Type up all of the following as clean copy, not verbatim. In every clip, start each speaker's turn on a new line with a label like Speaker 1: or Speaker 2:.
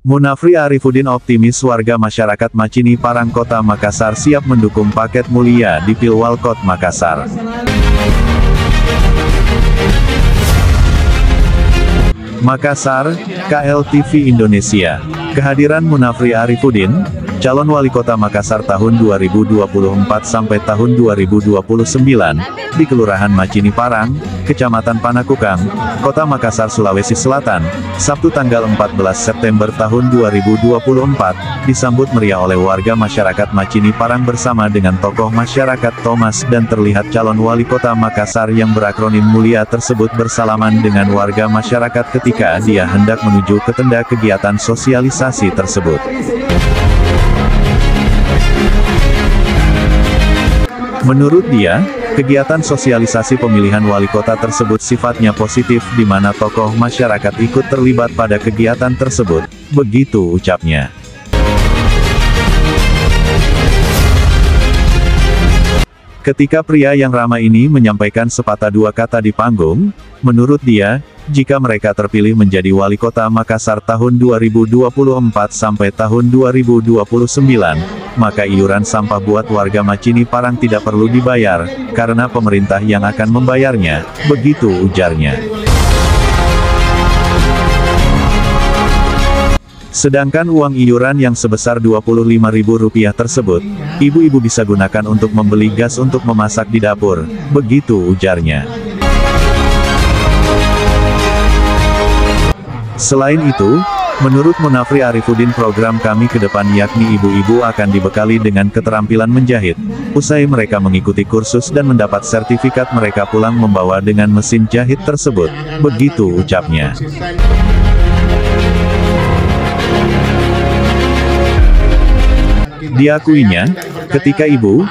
Speaker 1: Munafri Arifuddin optimis warga masyarakat Macini Parang Kota Makassar siap mendukung paket mulia di Pilwalkot Makassar. Makassar, KLTV Indonesia. Kehadiran Munafri Arifuddin, calon wali kota Makassar tahun 2024 sampai tahun 2029, di Kelurahan Macini Parang, Kecamatan Panakukang, Kota Makassar, Sulawesi Selatan, Sabtu tanggal 14 September tahun 2024, disambut meriah oleh warga masyarakat Macini Parang bersama dengan tokoh masyarakat Thomas, dan terlihat calon wali kota Makassar yang berakronim mulia tersebut bersalaman dengan warga masyarakat ketika dia hendak menuju ke tenda kegiatan sosialisasi tersebut. Menurut dia, kegiatan sosialisasi pemilihan wali kota tersebut sifatnya positif di mana tokoh masyarakat ikut terlibat pada kegiatan tersebut, begitu ucapnya. Ketika pria yang ramah ini menyampaikan sepatah dua kata di panggung, menurut dia, jika mereka terpilih menjadi wali kota Makassar tahun 2024 sampai tahun 2029, maka iuran sampah buat warga Macini Parang tidak perlu dibayar, karena pemerintah yang akan membayarnya, begitu ujarnya. Sedangkan uang iuran yang sebesar Rp25.000 tersebut, ibu-ibu bisa gunakan untuk membeli gas untuk memasak di dapur, begitu ujarnya. Selain itu, menurut Munafri Arifuddin, program kami ke depan yakni ibu-ibu akan dibekali dengan keterampilan menjahit. Usai mereka mengikuti kursus dan mendapat sertifikat, mereka pulang membawa dengan mesin jahit tersebut, begitu ucapnya. Diakuinya, ketika ibu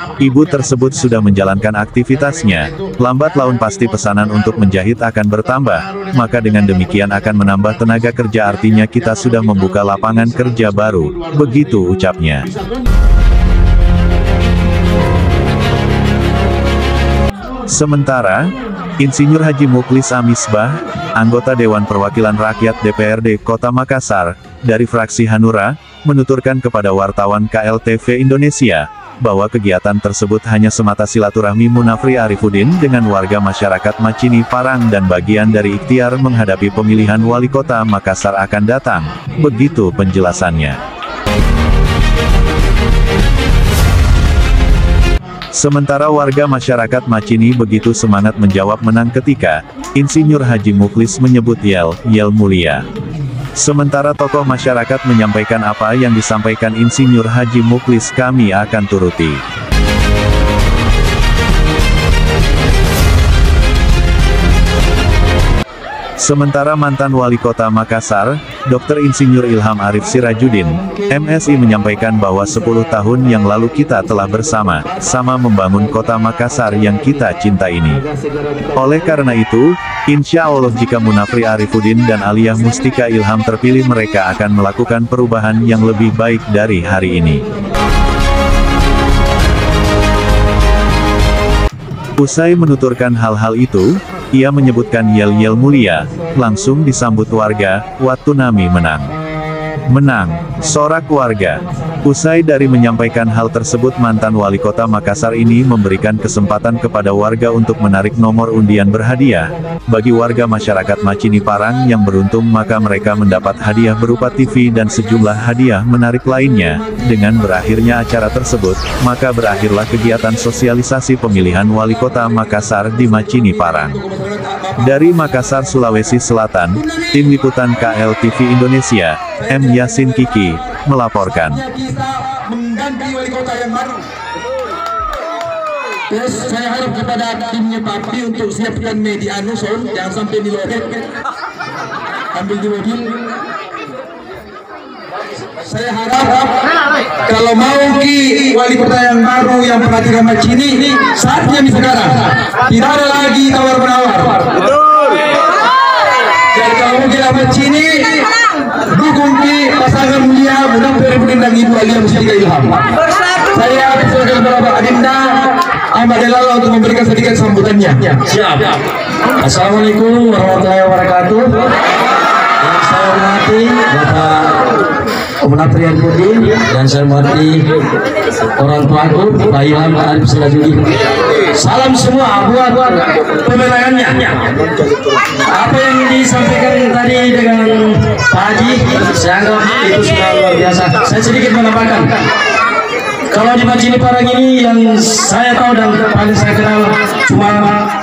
Speaker 1: tersebut sudah menjalankan aktivitasnya, lambat laun pasti pesanan untuk menjahit akan bertambah, maka dengan demikian akan menambah tenaga kerja, artinya kita sudah membuka lapangan kerja baru, begitu ucapnya. Sementara, Insinyur Haji Mukhlis Amisbah, anggota Dewan Perwakilan Rakyat DPRD Kota Makassar, dari fraksi Hanura, menuturkan kepada wartawan KLTV Indonesia, bahwa kegiatan tersebut hanya semata silaturahmi Munafri Arifuddin dengan warga masyarakat Macini Parang dan bagian dari ikhtiar menghadapi pemilihan wali kota Makassar akan datang, begitu penjelasannya. Sementara warga masyarakat Macini begitu semangat menjawab menang ketika Insinyur Haji Mukhlis menyebut yel mulia. Sementara tokoh masyarakat menyampaikan apa yang disampaikan Insinyur Haji Mukhlis, kami akan turuti. Sementara mantan wali kota Makassar, Dr. Insinyur Ilham Arif Sirajuddin, MSI, menyampaikan bahwa 10 tahun yang lalu kita telah bersama-sama membangun kota Makassar yang kita cinta ini. Oleh karena itu, insya Allah jika Munafri Arifuddin dan Aliyah Mustika Ilham terpilih, mereka akan melakukan perubahan yang lebih baik dari hari ini. Usai menuturkan hal-hal itu, ia menyebutkan yel mulia, langsung disambut warga, Watunami menang, sorak warga. Usai dari menyampaikan hal tersebut, mantan wali kota Makassar ini memberikan kesempatan kepada warga untuk menarik nomor undian berhadiah. Bagi warga masyarakat Macini Parang yang beruntung, maka mereka mendapat hadiah berupa TV dan sejumlah hadiah menarik lainnya. Dengan berakhirnya acara tersebut, maka berakhirlah kegiatan sosialisasi pemilihan wali kota Makassar di Macini Parang. Dari Makassar, Sulawesi Selatan, Tim Liputan KLTV Indonesia, M. Yasin Kiki, melaporkan.
Speaker 2: Mengganti wali kota yang baru. Terus saya harap kepada timnya Papi untuk siapkan media Anuson, jangan sampai diloret. Ambil di mobil. Saya harap kalau mau ki wali kota yang baru yang perhatikan Macini, saatnya sekarang. Tidak ada lagi tawar-menawar. Betul. Jadi kalau kita Macini, dukung ki pasangan mulia Munafri Arifuddin dan Ibu Aliyah Mustika Ilham. Saya persilakan Bapak Adinda Ahmad Delala untuk memberikan sedikit sambutannya. Siap. Assalamualaikum warahmatullahi wabarakatuh. Yang saya hormati Bapak Pemenang Prian Pudin dan saya hormati orang tuaku Pak Ilham Arif Selajudi. Salam semua buat pemenangannya. Apa yang disampaikan tadi dengan Pak Haji, saya anggap itu sudah luar biasa. Saya sedikit menambahkan, kalau di Majini Parang ini yang saya tahu dan paling saya kenal cuma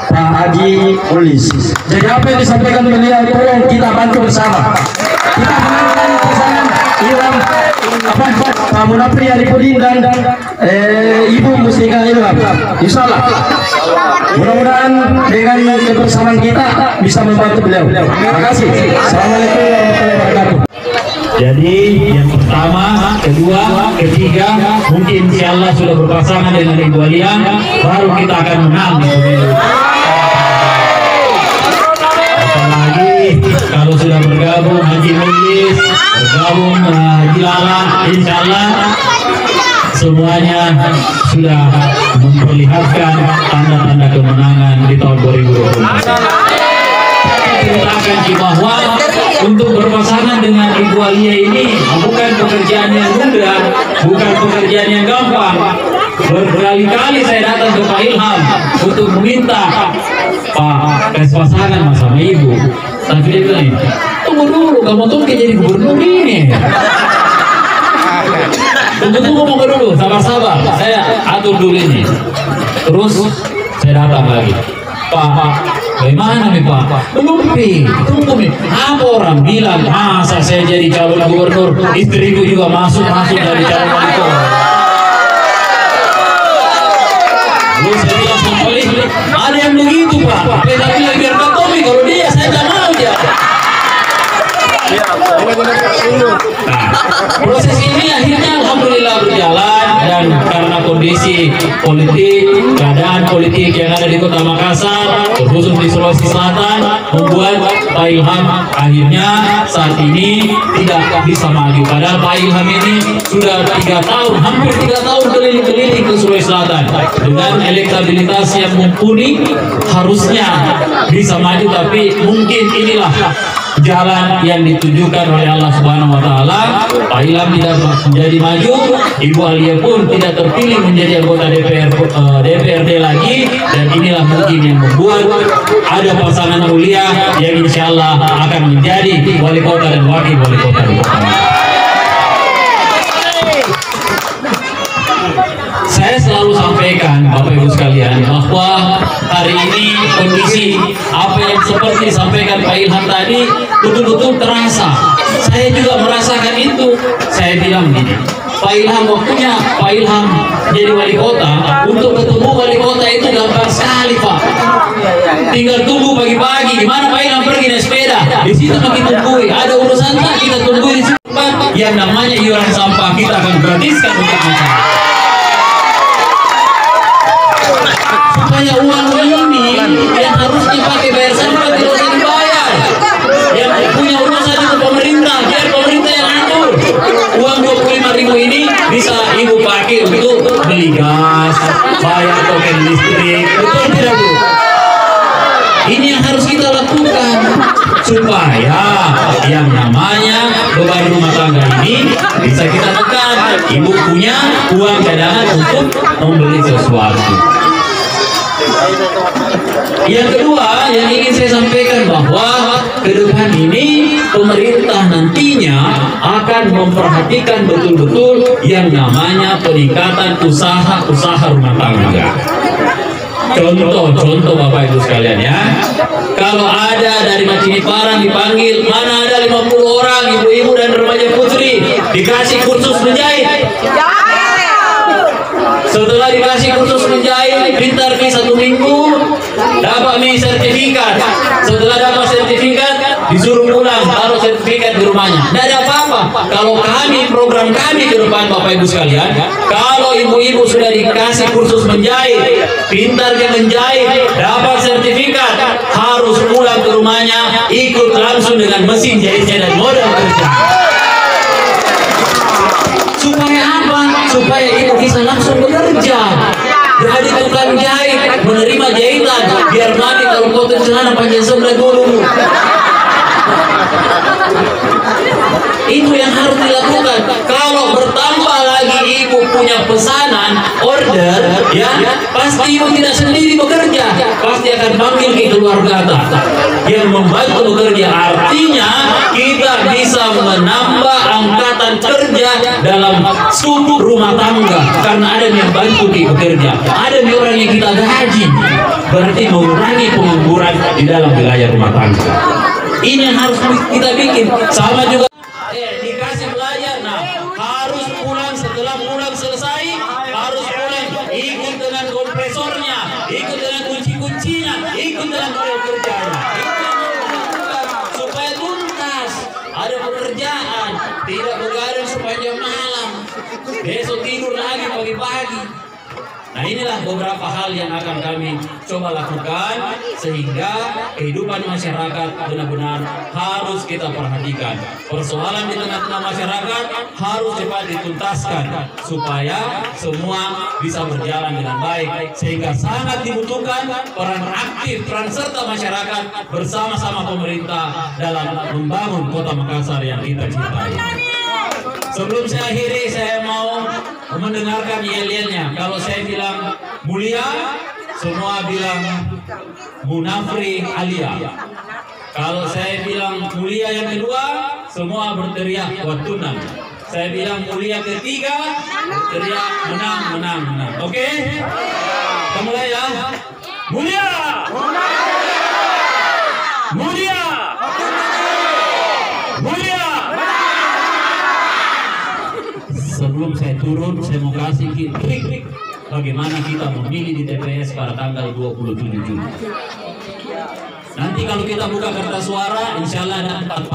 Speaker 2: Pak Haji Ulis. Jadi apa yang disampaikan beliau, tolong kita bantu bersama. Kita menangkan pasangan Ilham Pak Munafri Arifudin dan Ibu Mustika Ilham. Insya Allah. Mudah-mudahan dengan kebersamaan kita bisa membantu beliau. Terima kasih. Assalamualaikum warahmatullahi wabarakatuh.
Speaker 3: Jadi yang pertama, kedua, ketiga, mungkin insya Allah sudah berpasangan dengan Ibu Alia, baru kita akan menang di pemilu. Apalagi kalau sudah bergabung Haji Mulis, bergabung Haji Lala, insya Allah semuanya sudah memperlihatkan tanda-tanda kemenangan di tahun 2020. Ceritakan bahwa untuk berpasangan dengan Ibu Alia ini bukan pekerjaan yang mudah, bukan pekerjaan yang gampang. Berkali-kali saya datang ke Pak Ilham untuk meminta Pak kasih pasangan mas sama Ibu, tapi dia bilang, tunggu dulu, kamu tuh jadi gubernur ini. Tunggu dulu, sabar-sabar, saya atur dulu ini. Terus saya datang lagi, Pak, bagaimana nih Pak? Belum nih, tunggu nih. Apa orang bilang masa saya jadi calon gubernur, istriku juga masuk dari calon wali kota. Lalu saya bilang sama polis, ada yang begitu Pak. Beda bilang biar Pak Tommy, kalau dia saya nggak mau dia. Nah, proses ini akhirnya alhamdulillah berjalan, dan karena kondisi politik, keadaan politik yang ada di Kota Makassar, terkhusus di Sulawesi Selatan, membuat Pak Ilham akhirnya saat ini tidak bisa maju. Padahal Pak Ilham ini sudah 3 tahun, hampir 3 tahun keliling-keliling ke Sulawesi Selatan dengan elektabilitas yang mumpuni, harusnya bisa maju, tapi mungkin inilah jalan yang ditujukan oleh Allah Subhanahu wa taala. Pak Ilham tidak menjadi maju, Ibu Alia pun tidak terpilih menjadi anggota DPRD lagi, dan inilah mungkin yang membuat ada pasangan mulia yang insya Allah akan menjadi wali kota dan wakil wali kota di Kota Makassar. Saya selalu sampaikan Bapak Ibu sekalian bahwa hari ini kondisi apa yang seperti disampaikan Pak Ilham tadi betul-betul terasa. Saya juga merasakan itu. Saya bilang gini, Pak Ilham, waktunya Pak Ilham jadi wali kota, untuk ketemu wali kota itu gampang sekali Pak. Tinggal tunggu pagi-pagi, gimana Pak Ilham pergi naik sepeda, di situ kita tungguin. Ada urusan tak kita tungguin di situ. Yang namanya iuran sampah kita akan gratiskan untuk masyarakat. Supaya uang ini yang harus dipakai bayar sampah tidak usah dibayar. Yang punya urusan itu pemerintah, biar pemerintah yang atur. Uang 25.000 ini bisa Ibu pakai untuk beli gas, bayar token listrik, betul tidak Bu? Ini yang harus kita lakukan supaya yang namanya beban rumah tangga ini bisa kita tekan. Ibu punya uang cadangan untuk membeli sesuatu. Yang kedua yang ingin saya sampaikan bahwa ke depan ini pemerintah nantinya akan memperhatikan betul-betul yang namanya peningkatan usaha rumah tangga. Contoh Bapak Ibu sekalian ya, kalau ada dari Majini Parang dipanggil, mana ada 50 orang ibu-ibu dan remaja putri dikasih kursus menjahit. Setelah dikasih kursus menjahit, pintar nih 1 minggu, dapat nih sertifikat. Setelah dapat sertifikat, disuruh pulang, taruh sertifikat di rumahnya. Tidak ada apa-apa. Kalau kami, program kami ke depan Bapak Ibu sekalian, kalau ibu-ibu sudah dikasih kursus menjahit, pintar dia menjahit, dapat sertifikat, harus pulang ke rumahnya, ikut langsung dengan mesin jahitnya dan modal kerja. Supaya apa? Supaya ibu bisa langsung bekerja. Jadi tukang jahit, menerima jahitan, biar mati kalau potong celana panjang sebelah dulu. Itu yang harus dilakukan. lakukan. Kalau bertambah lagi ibu punya pesanan, order, ya, pasti ibu tidak sendiri bekerja, pasti akan panggil ke keluarga yang membantu bekerja. Artinya kita bisa menambah angkatan kerja dalam suku rumah tangga karena ada yang bantu di bekerja, ada orang yang kita gaji, berarti mengurangi pengangguran di dalam wilayah rumah tangga. Ini yang harus kita bikin. Sama juga dikasih belajar, nah harus pulang, setelah pulang selesai harus pulang, ikut dengan kompresornya, ikut dengan kunci-kuncinya, ikut dengan kerjanya, supaya tuntas, ada pekerjaan, tidak begadang sepanjang malam, besok tidur lagi pagi-pagi. Nah, inilah beberapa hal yang akan kami coba lakukan sehingga kehidupan masyarakat benar-benar harus kita perhatikan. Persoalan di tengah-tengah masyarakat harus cepat dituntaskan supaya semua bisa berjalan dengan baik, sehingga sangat dibutuhkan peran aktif, peran serta masyarakat bersama-sama pemerintah dalam membangun Kota Makassar yang kita cintai. Sebelum saya akhiri, saya mau mendengarkan yel-yelnya. Kalau saya bilang mulia, semua bilang Munafri Alia. Kalau saya bilang mulia yang kedua, semua berteriak Watunan. Saya bilang mulia ketiga, berteriak menang, menang, menang. Oke? Kita mulai ya. Mulia! Mulia! Mulia! Sebelum saya turun, saya mau kasih trik bagaimana kita memilih di TPS pada tanggal 27 Juni. Nanti kalau kita buka kertas suara, insya Allah ada 4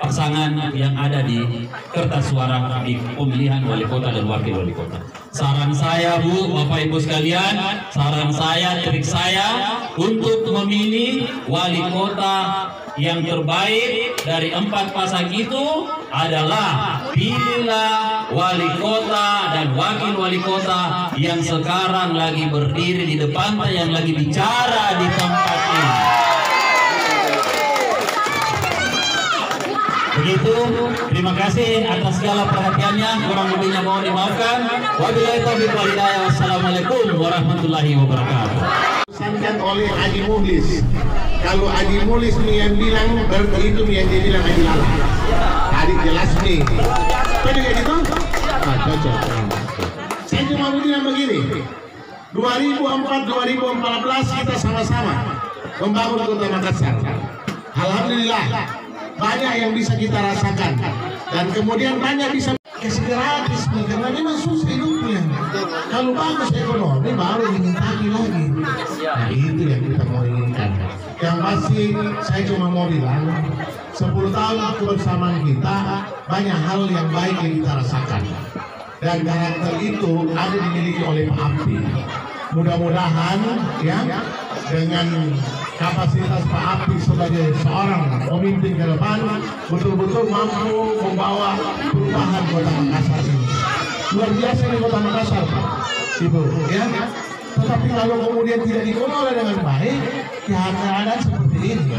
Speaker 3: pasangan yang ada di kertas suara di pemilihan wali kota dan wakil wali kota. Saran saya, Bu, Bapak Ibu sekalian, saran saya, trik saya untuk memilih wali kota yang terbaik dari 4 pasang itu adalah pilihlah wali kota dan wakil wali kota yang sekarang lagi berdiri di depan, yang lagi bicara di tempat ini. Begitu, terima kasih atas segala perhatiannya, kurang lebihnya mohon dimaafkan. Wabillahi taufiq wal hidayah. Wassalamualaikum warahmatullahi wabarakatuh.
Speaker 4: Dipesankan oleh Haji Muhlis. Kalau Haji Muhlis nih yang bilang, berarti itu yang dia bilang Haji Lala. Tadi jelas nih. Kau juga gitu? Nah, cocok. Saya cuma bilang begini. 2004-2014 kita sama-sama membangun Kota Makassar. Alhamdulillah banyak yang bisa kita rasakan dan kemudian banyak bisa kasih gratis nih, karena memang susah hidupnya. Kalau bagus ekonomi baru ingin lagi. Nah, itu yang kita mau inginkan. Yang pasti saya cuma mau bilang 10 tahun kebersamaan kita banyak hal yang baik yang kita rasakan, dan karakter itu ada dimiliki oleh Pak Abdi. Mudah-mudahan ya dengan kapasitas Pak Abdi sebagai seorang pemimpin ke depan betul-betul mampu membawa perubahan Kota Makassar ini. Luar biasa di Kota Makassar, Pak Ibu, ya. Tetapi kalau kemudian tidak dikelola dengan baik, ya keadaan seperti ini.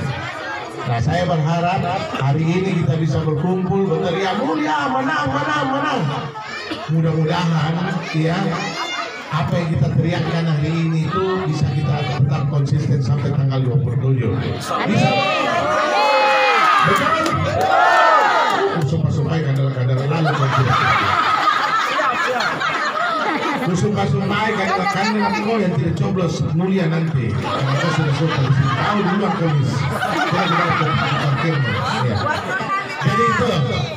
Speaker 4: Nah, saya berharap hari ini kita bisa berkumpul, berteriak mulia, menang, menang, menang. Mudah-mudahan ya apa yang kita teriakkan hari ini itu bisa kita tetap konsisten sampai tanggal 27. Bisa? Betul? Sumpah-sumpah kadang-kadang lalu sumpah-sumpah kadang-kadang kau yang tidak coblos mulia nanti. Karena kau sudah sumpah. Tahu duluan komis. Jadi itu,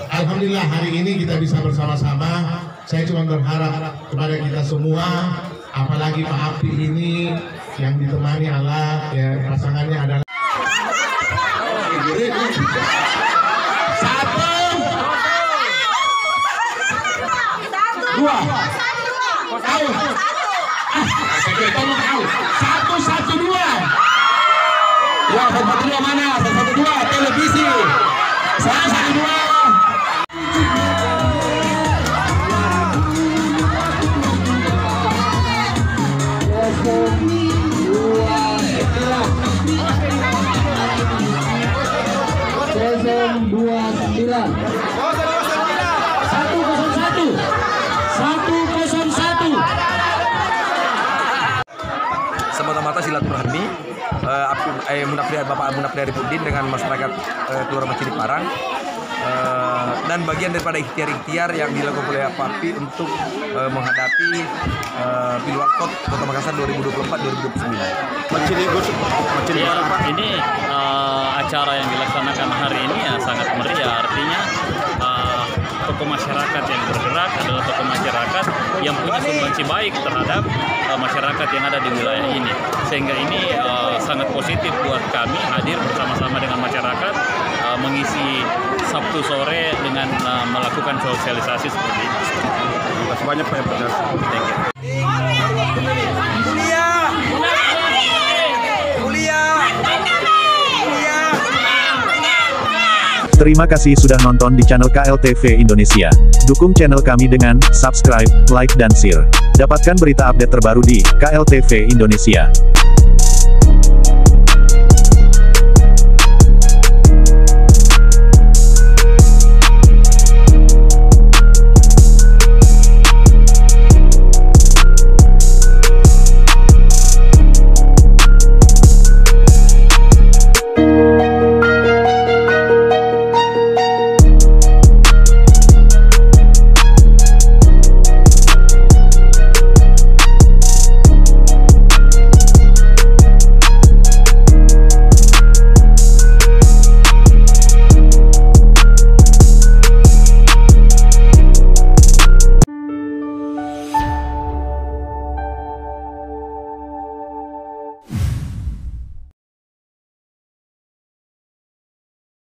Speaker 4: alhamdulillah hari ini kita bisa bersama-sama. Saya cuma berharap kepada kita semua, apalagi Pak Abdi ini yang ditemani Allah, ya pasangannya adalah 1, 2, tahu? Satu, 1, 2. Ya, 1, 2 mana? 1, 2 televisi. 1, 2.
Speaker 3: 101.
Speaker 5: Semata-mata silaturahmi Bapak Munafri Arifudin dengan masyarakat Kelurahan Macini Parang, dan bagian daripada ikhtiar-ikhtiar yang dilakukan oleh Papi untuk menghadapi Pilwakot Kota Makassar 2024-2029.
Speaker 6: Ini acara yang dilaksanakan hari ini ya sangat meriah, artinya tokoh masyarakat yang bergerak adalah tokoh masyarakat yang punya sumbangsi baik terhadap masyarakat yang ada di wilayah ini, sehingga ini sangat positif buat kami hadir bersama-sama dengan masyarakat mengisi Sabtu sore dengan melakukan sosialisasi seperti ini.
Speaker 5: Terima kasih banyak Pak Pedas.
Speaker 1: Terima kasih sudah nonton di channel KLTV Indonesia. Dukung channel kami dengan subscribe, like dan share. Dapatkan berita update terbaru di KLTV Indonesia.